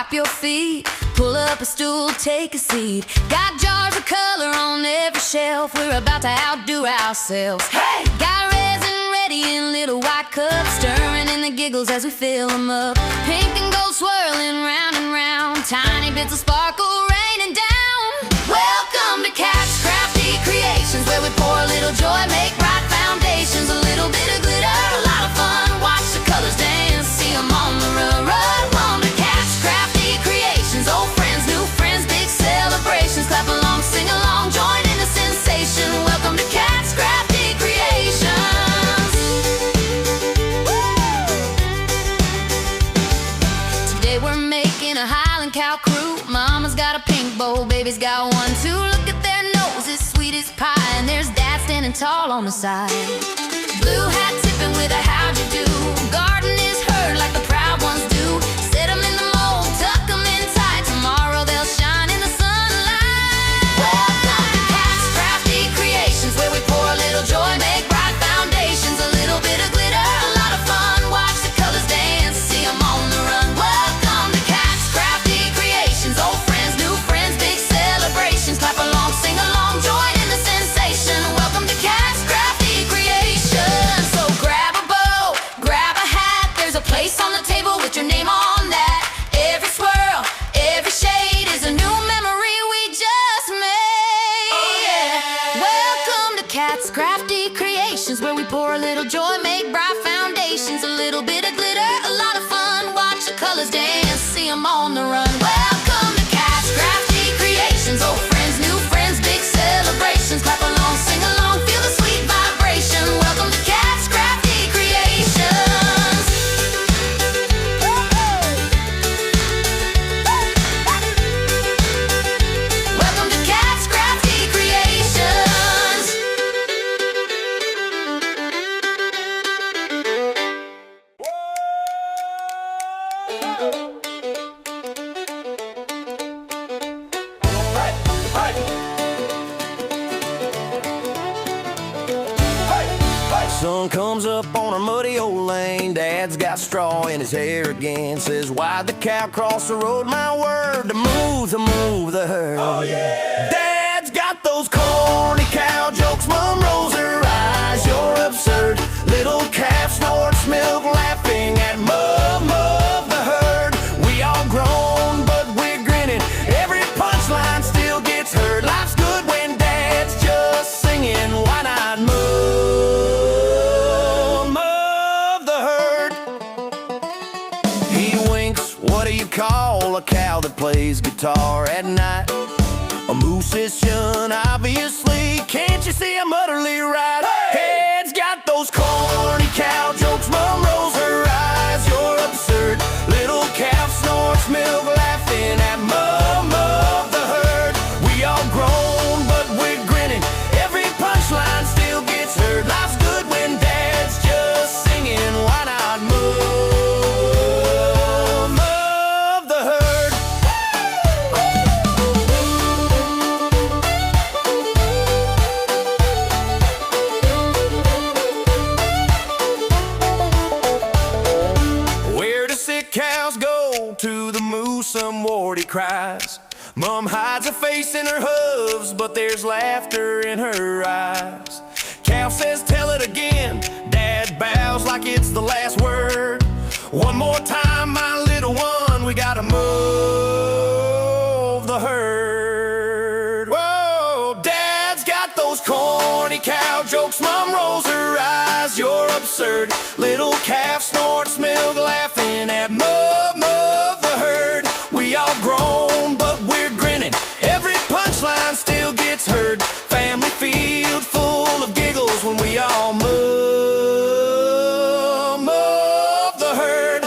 Wipe your feet, pull up a stool, take a seat. Got jars of color on every shelf, we're about to outdo ourselves. Hey! Got resin ready in little white cups, stirring in the giggles as we fill them up. Pink and gold swirling round and round, tiny bits of sparkle raining down. Welcome to Kats Krafty Creations, where we pour a little joy, make bright foundations. A little bit of glitter, a lot of fun, watch the colors dance, see them on the run. Welcome to Kats Krafty Creations, old friends, new friends, big celebrations. Clap along, sing along, join in the sensation. Welcome to Kats Krafty Creations. Today we're making a Highland cow crew. Mama's got a pink bowl, baby's got one too. Look at their noses, sweet as pie, and there's Dad standing tall on the side. Blue hat tipping with a how'd you do. Garden is heard like the proud ones do. Set them in the mold, tuck them in tight. Tomorrow they'll shine in the sunlight. Welcome to Kats Krafty Creations, where we pour a little joy, make bright foundations. A little bit of glitter, a lot of fun, watch the colors dance, see them on the run. Welcome to Kats Krafty Creations, old friends, new friends, big celebrations. Clap along, sing along, join in the sensation. Welcome to Kats Krafty Creations. So grab a bow, grab a hat, there's a place on the table with your name on that. Every swirl, every shade is a new memory we just made. Oh yeah! Welcome to Kats Krafty Creations, where we pour a little joy, make bright foundations. A little bit of glitter, a lot of fun, watch the colors dance, see them on the run. Welcome to Kats Krafty Creations, old friends, new friends, big celebrations. Clap along, sing along, feel the sweet vibration. Welcome to Kats Krafty Creations. Welcome to Kats Krafty Creations. Sun comes up on our muddy old lane. Dad's got straw in his hair again. Says, why'd the cow cross the road? My word, to move the herd. Oh yeah! Dad's got those corny cow jokes. Mom rolls her eyes, you're absurd. Little calf snorts milk, laughing at mum of the herd. We all grown, but we're grinning. Every punchline still gets heard. Life's good when Dad's just singing. Why not call a cow that plays guitar at night? A musician, obviously. Can't you see I'm utterly right? Hey! Head's got those corny cow jokes. Mom rolls her eyes, you're absurd. Little calf snorts milk, laughing at mum of the herd. We all grown, but we're grinning. Every punchline still gets heard. Life's good when Dad's just singing. Why not move? Cows go to the moose, some Wardy cries. Mom hides her face in her hooves, but there's laughter in her eyes. Cow says, tell it again. Dad bows like it's the last word. One more time, my little one, we gotta move the herd. Whoa, Dad's got those corny cow jokes. Mom rolls her eyes, you're absurd. Little calf snorts milk, laughing at mum of the herd. We all grown, but we're grinning. Every punchline still gets heard. Family field full of giggles when we all move the herd.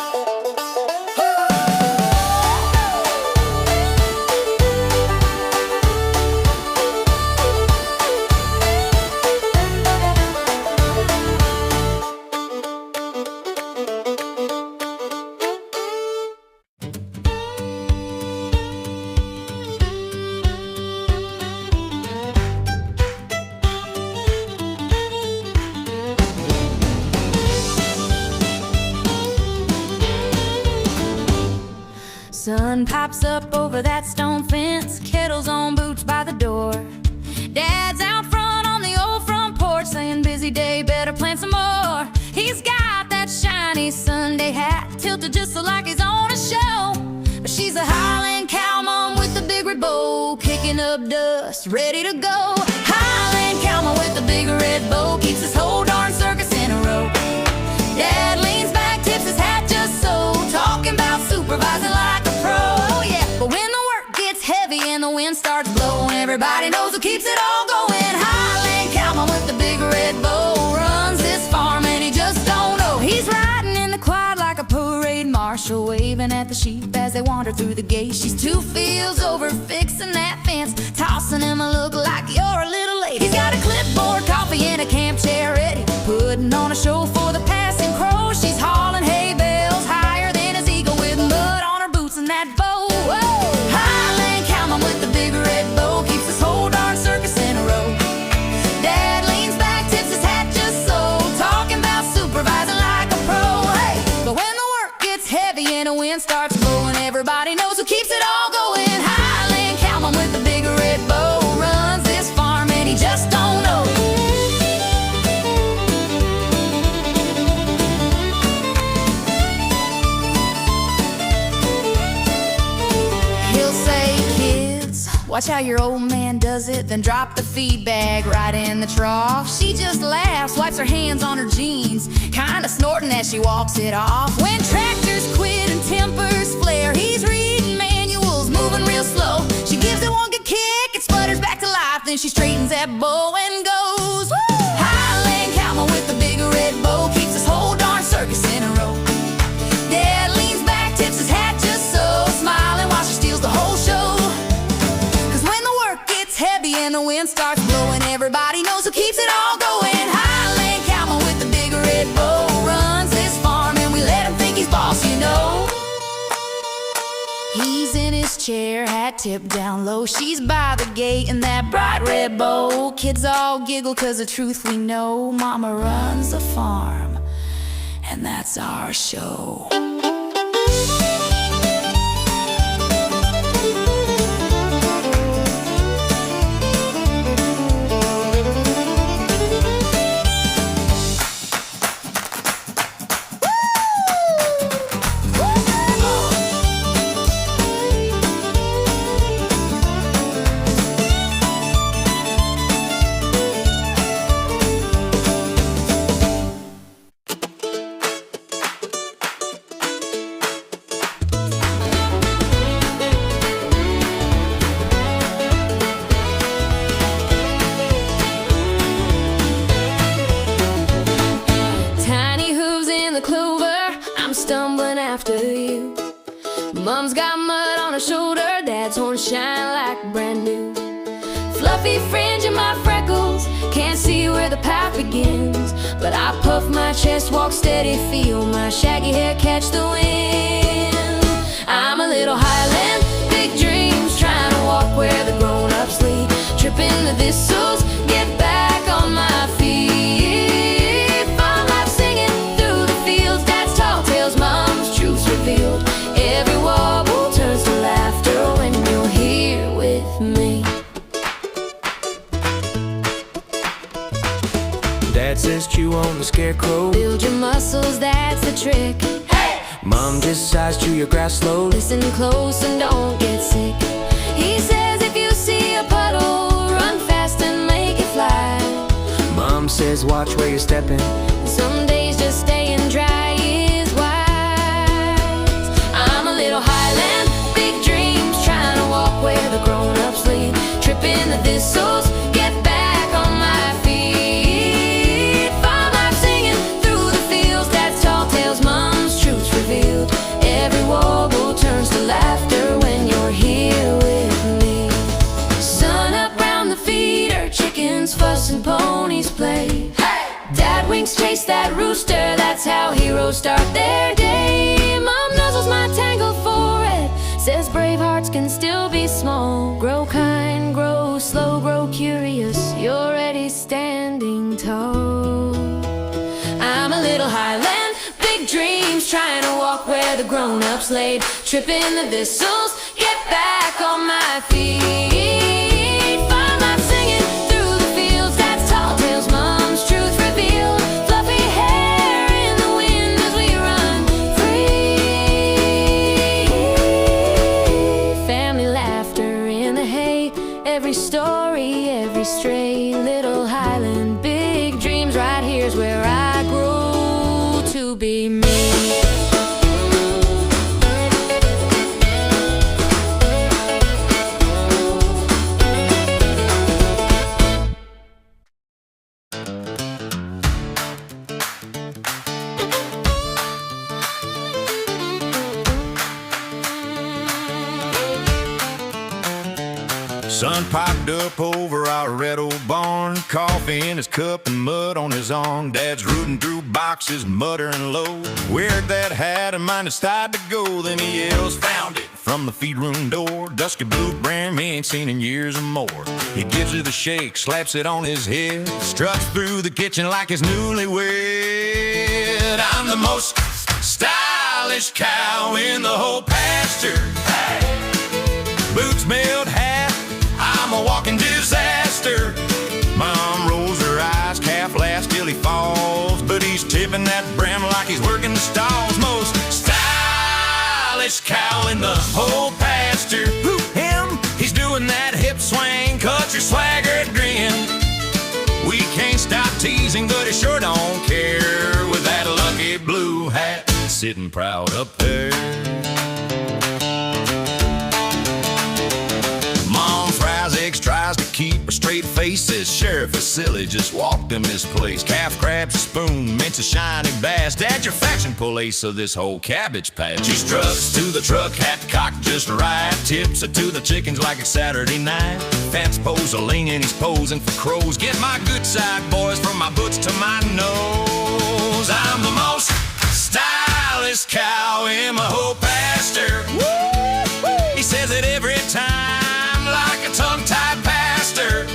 Highland pops up over that stone fence, kettles on boots by the door. Dad's out front on the old front porch saying busy day, better plant some more. He's got that shiny Sunday hat tilted just so like he's on a show. But she's a Highland cow mom with a big red bow, kicking up dust, ready to go. Highland cow mom with a big red bow keeps this whole darn circus in a row. Dad leans back, tips his hat just so, talking about supervising like a pro. Oh yeah, but when the work gets heavy and the wind starts blowing, everybody knows who keeps it all going. Highland cowman with the big red bow runs this farm and he just don't know. He's riding in the quad like a parade marshal, waving at the sheep as they wander through the gate. She's 2 fields over fixing that fence, tossing him a look like you're a little late. He's got a clipboard, coffee, and a camp chair ready, putting on a show for the passing crows. She's hauling hay bales higher than his eagle with mud on her boots and that bow. Whoa! Highland cowman with the big red bow keeps this whole darn circus in a row. Dad leans back, tips his hat just so, talking about supervising like a pro. Hey, but when the work gets heavy and the wind starts blowing, everybody knows who keeps it all going. Highland cowman with the big red bow runs this farm and he just don't know. He'll say, kids, watch how your old man does it, then drop the feed bag right in the trough. She just laughs, wipes her hands on her jeans, kinda snorting as she walks it off. When tractors quit and tempers flare, he's reading manuals, moving real slow. She gives it one good kick, it sputters back to life, then she straightens that bow and goes. Woo! Highland cowman with the big red bow keeps this whole darn circus in a row. Dad leans back, tips his hat just so, smiling while she steals the whole show. Cause when the work gets heavy and the wind starts blowing, everybody knows who keeps it all going. Highland cowman with the big red bow runs this farm and we let him think he's boss, you know. He's in his chair, hat tipped down low. She's by the gate in that bright red bow. Kids all giggle cause the truth we know, Mama runs the farm and that's our show. Stumbling after you. Mom's got mud on her shoulder, Dad's horns shine like brand new. Fluffy fringe in my freckles, can't see where the path begins, but I puff my chest, walk steady, feel my shaggy hair catch the wind. I'm a little Highland, big dreams, trying to walk where the grown-ups lead, tripping the thistles, get back on my feet. Every wobble turns to laughter when you're here with me. Dad says chew on the scarecrow, build your muscles, that's the trick. Hey! Mom just sighs, chew your grass slow, listen close and don't get sick. He says if you see a puddle, run fast and make it fly. Mom says watch where you're stepping, some days just staying dry is wise. I'm a little Highland, big dreams, trying to walk where the grown-ups lead, tripping the thistles, get back on my feet. Find life singing through the fields, Dad's tall tales, Mom's truths revealed. Every wobble turns to laughter when you're here with me. Sun up round the feeder, chickens fuss and ponies play. Dad winks, chase that rooster, that's how heroes start their day. Mom nuzzles my tangled forehead, says brave hearts can still be small. Grow kind, grow slow, grow curious, you're already standing tall. I'm a little Highland, big dreams, trying to walk where the grown-ups laid, tripping the thistles, back on my feet. Find life singing through the fields. Dad's tall tales, Mom's truth revealed. Fluffy hair in the wind as we run free. Family laughter in the hay. Every story, every stray little Highland. Big dreams, right here's where I grow to be me. Son popped up over our red old barn, coffee in his cup and mud on his arm. Dad's rooting through boxes, muttering low. Where'd that hat of mine decide to go? Then he yells, "Found it!" from the feed room door. Dusky blue brand he ain't seen in years or more. He gives it a shake, slaps it on his head, struts through the kitchen like he's newlywed. I'm the most stylish cow in the whole pasture. Hey. Boots, belt, hat, I'm a walking disaster. Mom rolls her eyes, calf laughs till he falls, but he's tipping that brim like he's working the stalls. Most stylish cow in the whole pasture. Who him? He's doing that hip swing, country swagger grin. We can't stop teasing, but he sure don't care with that lucky blue hat sitting proud up there. Tries to keep a straight face, says Sheriff is silly, just walked in this place. Calf grabs a spoon, mints a shiny bass. Dad, your faction police of this whole cabbage patch. He struts to the truck, hat cocked just right, tips it to the chickens like it's Saturday night. Fats pose a lean and he's posing for crows. Get my good side, boys, from my boots to my nose. I'm the most stylish cow in my whole pasture. He says it every time like a tongue-tied pastor.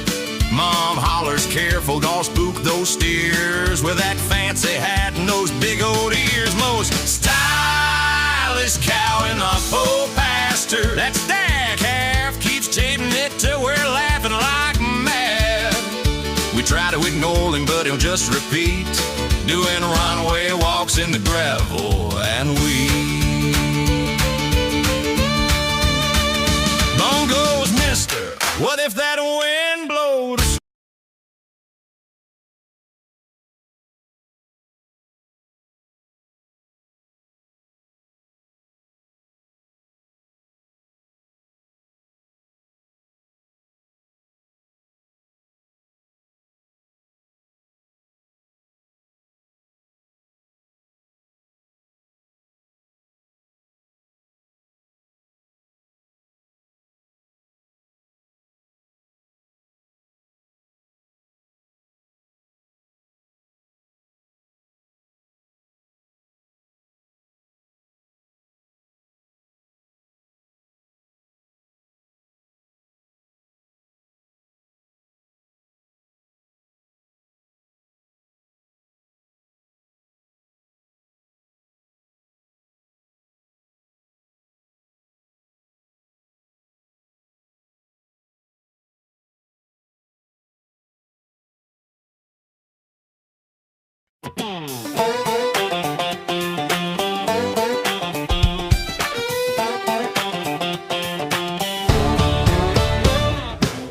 Mom hollers, careful, don't spook those steers with that fancy hat and those big old ears. Most stylish cow in the whole pasture. That's Dad. Calf keeps chasing it till we're laughing like mad. We try to ignore him, but he'll just repeat, doing runaway walks in the gravel and weed. Long goes mister, what if that wind blows?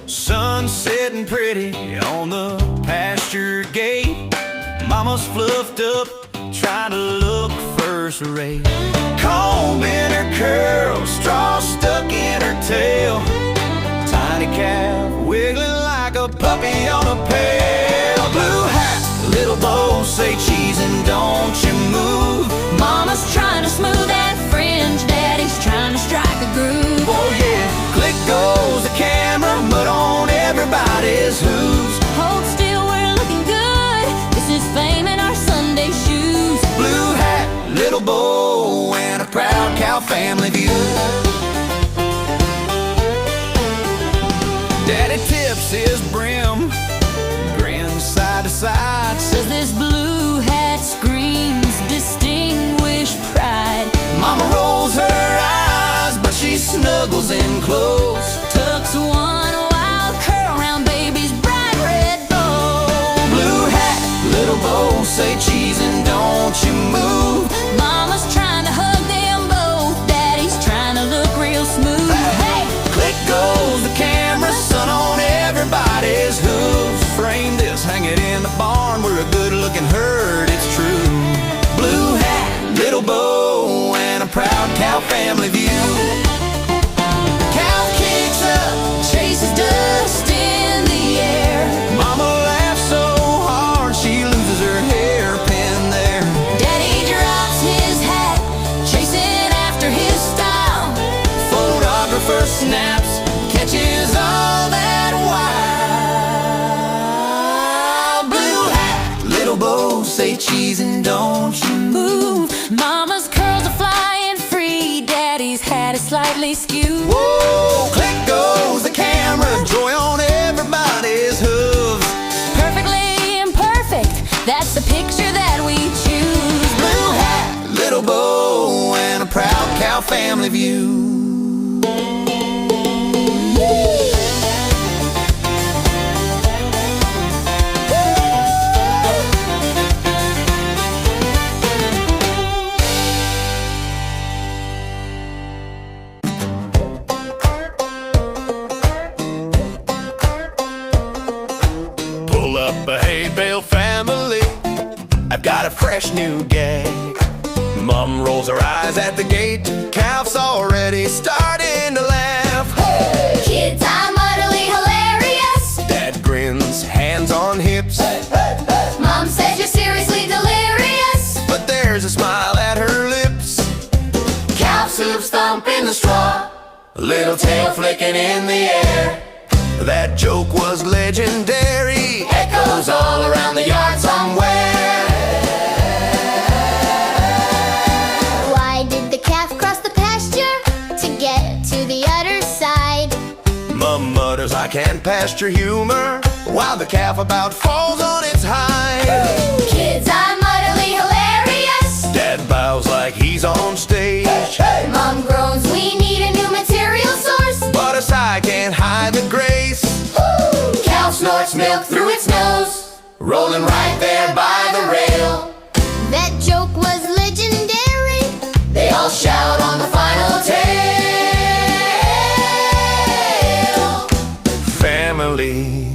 Sun sitting pretty on the pasture gate. Mama's fluffed up, trying to look first rate. Comb in her curls, straw stuck in her tail. Tiny calf wiggling like a puppy on a pail. Blue hat, little bow, say cheese and don't you move. Mama's trying to smooth that fringe, Daddy's trying to strike a groove. Oh yeah, click goes the camera, mud on everybody's hooves. Hold still, we're looking good. This is fame in our Sunday shoes. Blue hat, little bow, and a proud cow family view. Daddy tips his brim, grins side to side. Says this blue hat screams distinguished pride. Mama rolls her eyes, but she's snuggles in close, tucks one wild curl around baby's bright red bow. blue hat, little bow, say cheese and don't you move. Mama's trying to hug them both, daddy's trying to look real smooth. Hey! Click goes the camera, sun on everybody's hooves. Frame this, hang it in the barn, we're a good-looking herd, it's true. Blue hat, little bow, and a proud cow family view. Cow kicks up, chases dust in the air. Mama laughs so hard she loses her hairpin there. Daddy drops his hat, chasing after his style. Photographer snaps, catches all that wild. Blue hat, little bow, say cheese and don't you move. Mama's curls are flying free, daddy's hat is slightly skewed. Whoa, click goes the camera, joy on everybody's hooves. Perfectly imperfect, that's the picture that we choose. Blue hat, little bow, and a proud cow family view. Pull up a hay bale family, I've got a fresh new gag. Mom rolls her eyes at the gate, calf's already starting to laugh. Kids, I'm utterly hilarious. Dad grins, hands on hips, Mom says you're seriously delirious. but there's a smile at her lips. Cow hooves thumping the straw, little tail flicking in the air. That joke was legendary, echoes all around the yard somewhere. Why did the calf cross the pasture to get to the other side? Mom mutters, I can't pasture humor, while the calf about falls on its hide. Kids, I'm utterly hilarious. Dad bows like he's on stage, Mom groans, we need a new material source. but a sigh can't hide the grace. Cow snorts milk through its nose, Rolling right there by the rail, That joke was legendary. they all shout on the final tale. family,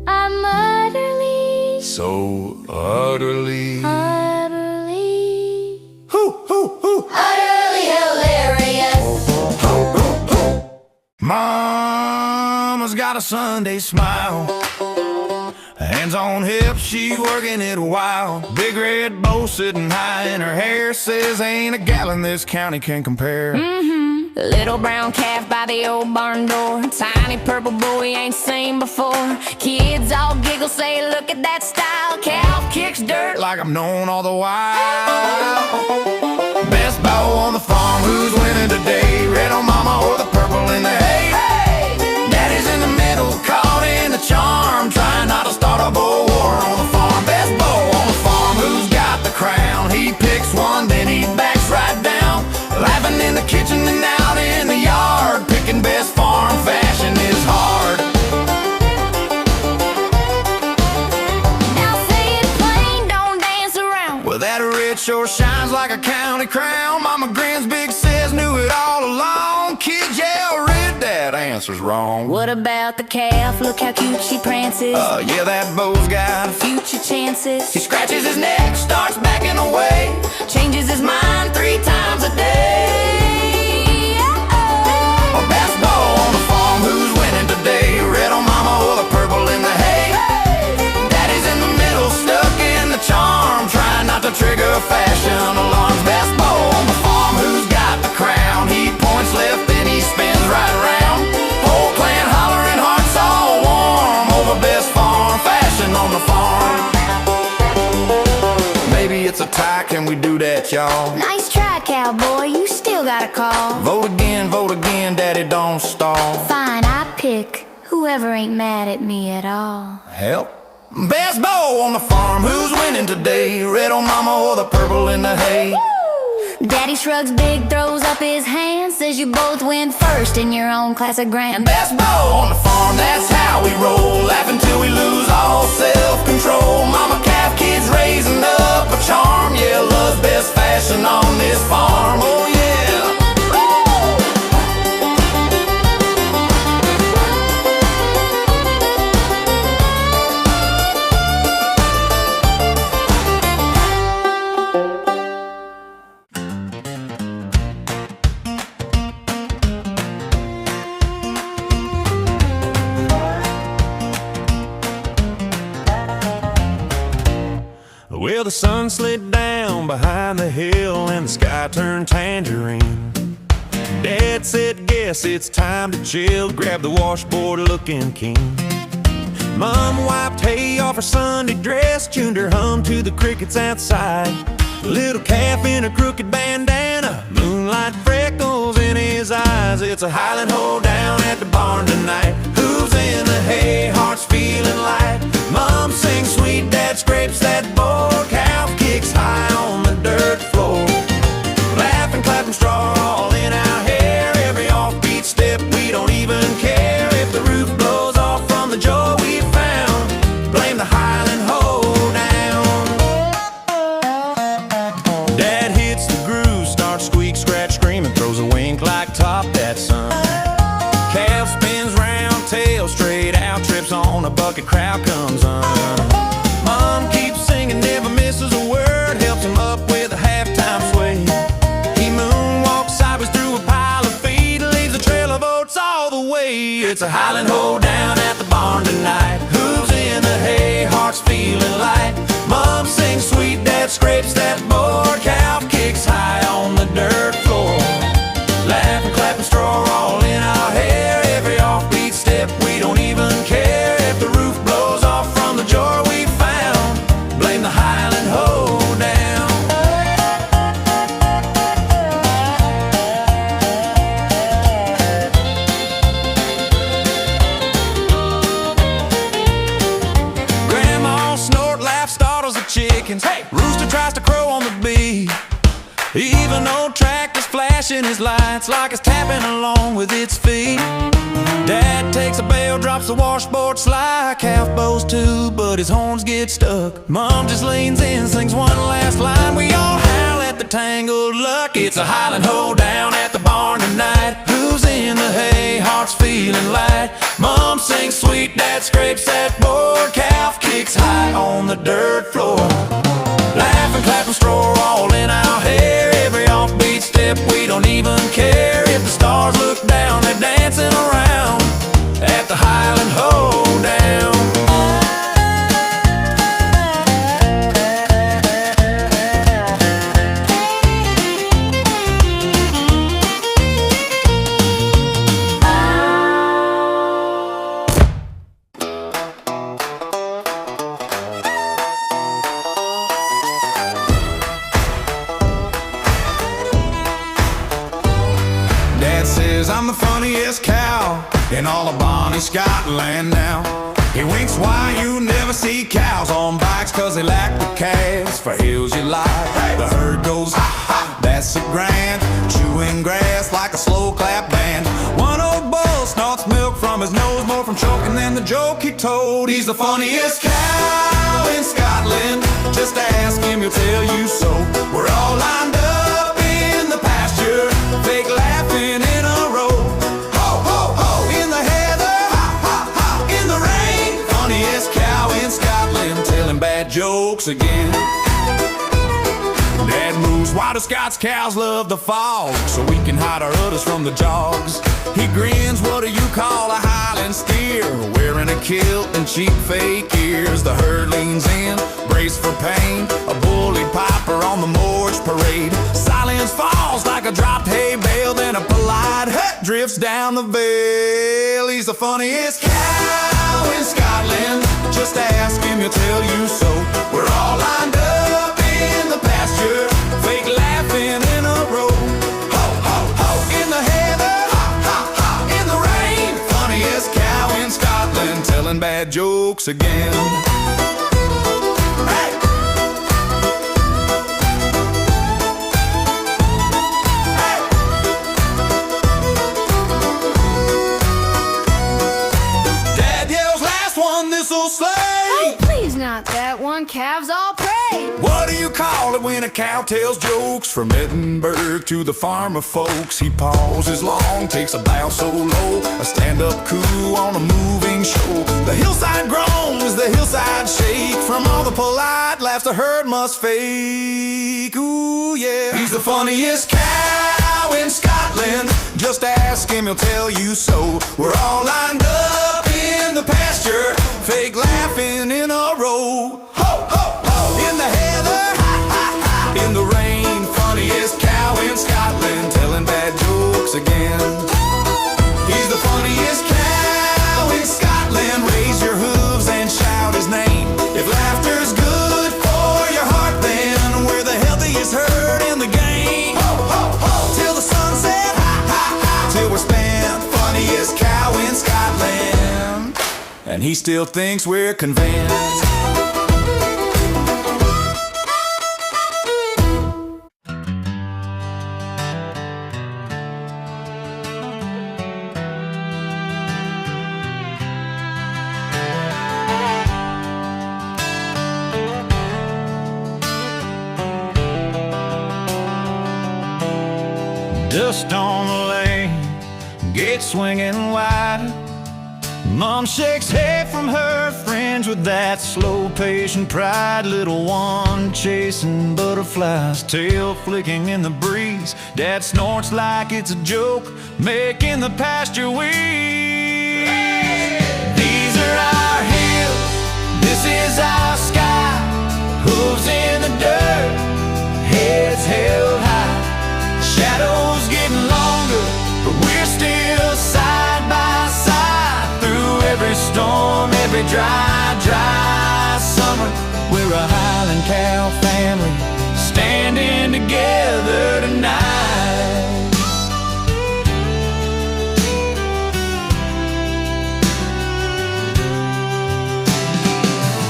I'm utterly, so utterly. utterly. Hoo, hoo, hoo. Utterly hilarious. Mama's got a Sunday smile, hands on hips, she working it wild. Big red bow sitting high, and her hair says ain't a gal in this county can compare. Little brown calf by the old barn door, tiny purple boy ain't seen before. Kids all giggle, say look at that style. Calf kicks dirt Like I'm known all the while. Best bow on the farm, who's winning today? Red on mama or the purple in the hay? Daddy's in the middle, caught in the charm, trying not to start a bow war on the farm. Best bow on the farm, who's got the crown? He picks one, then he backs right down, laughing in the kitchen and out in the yard. Picking best farm fashion is hard. Now say it plain, don't dance around. Well, that red sure shines like a county crown. Mama grins big, says knew it all along. Kids yell, red, dad answers wrong. What about the calf? Look how cute she prances. Yeah, that bow's got Future chances. He scratches his neck, starts backing away, Changes his mind 3 times a day. a best bow on the farm, who's winning today? Red on mama or the purple in the hay? Daddy's in the middle, stuck in the charm, trying not to trigger fashion alarms. Best bow on the farm, who's got the crown? He points left, then he spins right around. Whole clan hollering, hearts all warm over best farm fashion on the farm. Maybe it's a tie, can we do that, y'all? Nice try, cowboy, you still got a call. Vote again, daddy, don't stall. Fine, I pick whoever ain't mad at me at all. Help. Best bow on the farm, who's winning today? Red on mama or the purple in the hay? Daddy shrugs big, throws up his hand, says you both win first in your own class of grand. Best bow on the farm, that's how we roll. Laugh until we lose all self-control. Mama calf kids raising up a charm. Yeah, love's best fashion on this farm. Oh yeah. Well, the sun slid down behind the hill and the sky turned tangerine. Dad said, guess it's time to chill. Grab the washboard looking keen. Mom wiped hay off her Sunday dress, tuned her hum to the crickets outside. Little calf in a crooked bandana, moonlight freckles in his eyes. It's a Highland hold down at the barn tonight. Hooves in the hay, hearts feeling light. Mom sings sweet, Dad scrapes that board. Calf kicks high on the dirt floor. Laughing, clapping straw all in our hair. Every offbeat step, we don't even care. If the roof blows off from the joy we found, blame the Highland hold down. Dad hits the groove, starts squeak, scratch, screaming, throws a wink like top that sun. Calf spins round, tail straight out, trips on a bucket, crowd comes undone. Mom keeps singing, never misses a word, helps him up with a halftime sway. He moonwalks sideways through a pile of feed, leaves a trail of oats all the way. It's a Highland hold down at the barn tonight. Hooves in the hay, hearts feeling light. Mom sings sweet, Dad scrapes that board. Calf kicks high on the dirt floor. Laughing, clapping straw all in our hair. Every offbeat step, we don't even care. If the roof blows off from the joy we found, blame the Highland hold down. Grandma snort, laugh, startles the chickens. Hey, rooster tries to crow on the beat. Even old tractor's flashing his lights like it's tapping along with its feet. Dad takes a bale, drops the washboard slide. Calf bows too, but his horns get stuck. Mom just leans in, sings one last line. We all howl at the tangled luck. It's a Highland hold down at the barn tonight. Who's in the hay, hearts feeling light. Mom sings sweet, Dad scrapes that board. Calf kicks high on the dirt floor. Laughing, clapping straw all in our hair. Every offbeat step, we don't even care. If the stars look down, they're dancing around at the Highland hold down. Dad says I'm the funniest cow in all of Bonnie, Scotland now. He winks why you never see cows on bikes, cause they lack the calves for hills you like. The herd goes ha ha, that's a grand, chewing grass like a slow clap band. One old bull snorts milk from his nose, more from choking than the joke he told. He's the funniest cow in Scotland, just ask him, he'll tell you so. We're all lined up in the pasture, fake laughing in a row. Ho, ho, ho, in the heather, ha, ha, ha, in the rain. Funniest cow in Scotland, telling bad jokes again. Dad moves, why do Scots cows love the fog? So we can hide our udders from the jogs. He grins, what do you call a Highland steer? Wearing a kilt and cheap fake ears. The herd leans in, braced for pain. A bullied piper on the Morge parade. Silence falls like a dropped hay bale. Then a polite hut drifts down the vale. He's the funniest cow in Scotland, just ask him, he'll tell you so. We're all lined up in the pasture, fake laughing in a row. Ho, ho, ho, in the heather, ha, ha, ha, in the rain. Funniest cow in Scotland, telling bad jokes again. Hey! on this old sleigh. Oh, please not that one, calves all pray. What do you call it when a cow tells jokes? From Edinburgh to the farmer folks, he pauses long, takes a bow so low, a stand-up coup on a moving show. The hillside groans, the hillside shake, from all the polite laughs the herd must fake. Ooh yeah, he's the funniest cow in Scotland. Just ask him, he'll tell you so. We're all lined up in the pasture, fake laughing in a row. Ho, ho, ho! In the heather, ha, ha, ha! In the rain, funniest cow in Scotland, telling bad jokes again. He's the funniest cow in Scotland. Raise your hooves and shout his name. If laughter's good for your heart, then we're the healthiest herd in the game. Ho, ho, ho! Till the sunset, ha, ha, ha! Till we're spent, funniest cow in Scotland. And he still thinks we're convinced. Dust on the lane, gate swinging wide. Mom shakes hay from her fringe with that slow, patient pride. Little one chasing butterflies, tail flicking in the breeze. Dad snorts like it's a joke, making the pasture weed. These are our hills, this is our sky. Hooves in the dirt, heads held high. Shadows getting longer, but we're still side by side. Through every storm, every dry, dry summer, we're a Highland cow family, standing together tonight.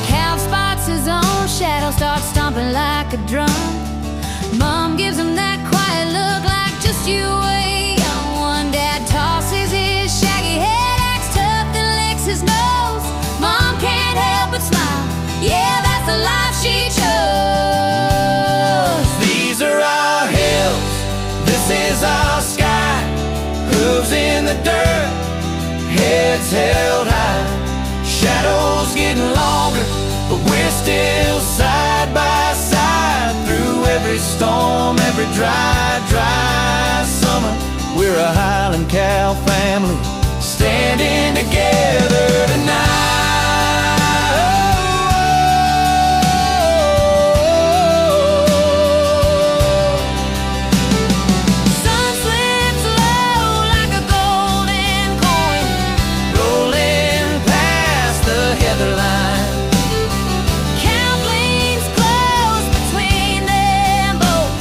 Calf spots his own shadow, starts stomping like a drum. Mom gives him that quiet look like just you wait. Young one, Dad tosses his shaggy head, acts tough and licks his nose. Mom can't help but smile, yeah, that's the life she chose. These are our hills, this is our sky. Hooves in the dirt, heads held high. Shadows getting longer, but we're still side by side. Through every storm, every dry, dry summer, we're a Highland cow family, standing together tonight. Sun slips low like a golden coin, Rolling past the heather line. cow bleeds close between them both.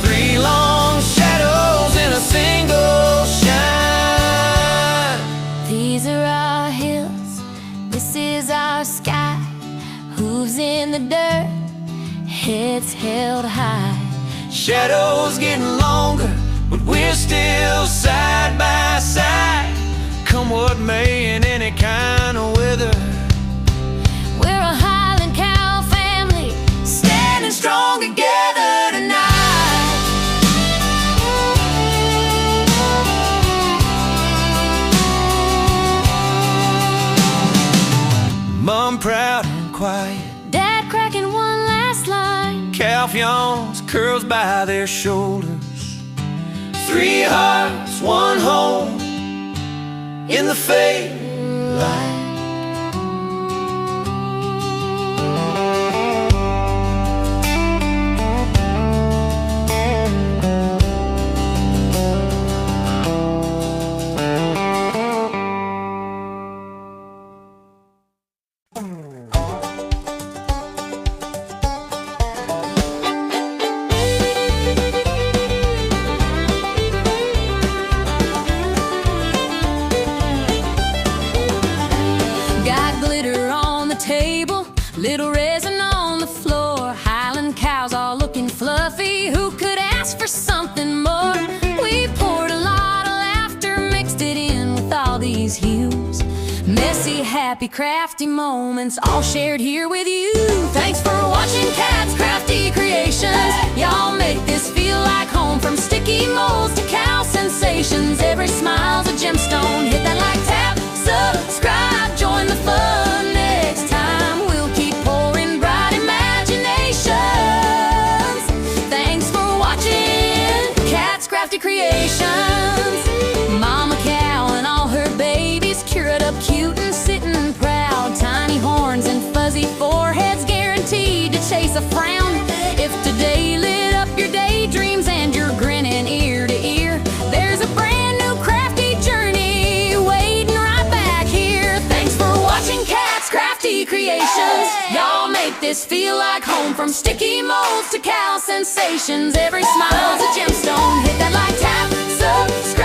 Three long shadows in a single shine. These are our hills, this is our sky. Hooves in the dirt, heads held high. Shadows getting longer, but we're still side by side. Come what may in any kind of weather, We're a Highland cow family, standing strong together tonight. Mom proud and quiet, Dad cracking one last line. calf yawns, curls by their shoulders. Three hearts, one home, in the fade light. Got glitter on the table, little resin on the floor. Highland cows all looking fluffy, who could ask for something more? We poured a lot of laughter, mixed it in with all these hues, Messy, happy, crafty moments all shared here with you. Thanks for watching Kats Krafty Creations. Y'all make this feel like home, from sticky molds to cow sensations. Every smile's a gemstone. Hit that like, tap, subscribe, join the fun. Next time we'll keep pouring bright imaginations. Thanks for watching Kats Krafty Creations. Mama cow and all her babies cured up cute and sitting proud. Tiny horns and fuzzy foreheads guaranteed to chase a frown. If today lit up your daydreams and you're grinning ear to ear, there's a brand new crafty journey waiting right back here. Thanks for watching Kats Krafty Creations. Y'all make this feel like home, from sticky molds to cow sensations. Every smile's a gemstone. Hit that like, tap, subscribe.